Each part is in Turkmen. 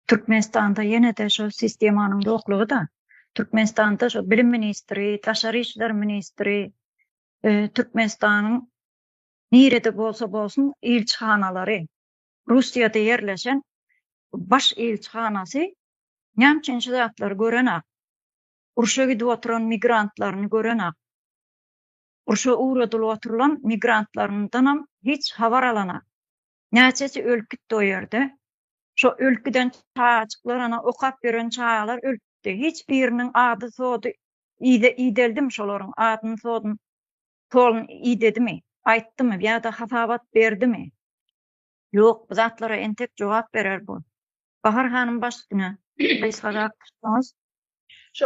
Türkmenistanda ýene-de şo sistemanyň ýoklugy da, Türkmenistanda şo bilim ministri, taşary işler ministri, Türkmenistanyň nirede bolsa bolsun elçihanalary, Russiýada ýerleşen baş elçihanasy näçinçe zatlar görenak, urşa gidip oturan migrantlaryny görenak, urşa uğradylyp oturulan migrantlaryndanam hiç habar alanak. Näçesi ölüp gitdi o ýerde. Şo ölküden çaçyklarına okap beren çağalar ölüpdi. Hiç birinin adı soğudu. İdeldim şolaryň adyny soğudum. Tolun idedimi? Aýtdymy? Ýa-da hafabat berdimi? Ýok, bu zatlara entek jogap berer bu. Bahar hanım başyna. Gaýsara akdyrsňyz. Şu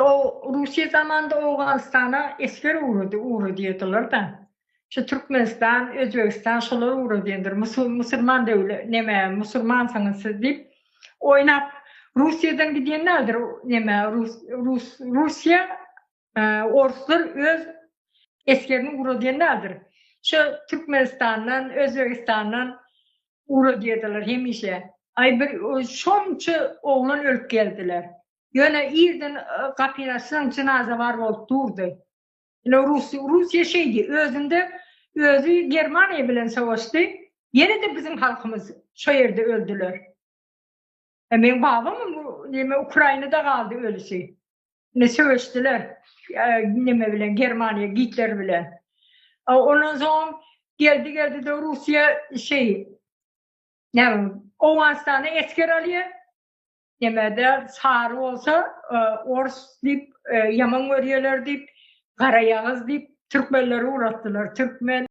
Rusiya zamanında Awganistana esker uğradı diýdiler da. Şu Türkmenistan, Özbekistan şolar uğradı diýendir. Musulman döwlet, neme musulmansaňyz siz diýip oýnap Rusiýadan gidýänlerdir. Neme Rusiýa oruslar öz eskerini uğradı diýenlerdir. Şu Türkmenistandan, Özbekistandan uğradı diýdiler hemişe. Ay bir şonça oğlan ölüp geldiler. Ýöne ýerden gapynasyň cenaza bar bolup durdy. Rusiýa şeýdi, özü Germaniýa bilen savaşdy. Ýene de bizim halkymyz şo ýerde öldüler. Men babam neme Ukrainada galdy ölüsi. Ne söwüşdiler. Neme bilen Germaniýa Hitler bilen. Ondan soň geldi de Rusiýa Awganistana esker alýar. Nemede sarı olsa Ors diýip ýaman görýärler diýip, Garaýağız diýip Türkmenleri uğratdylar. Türkmen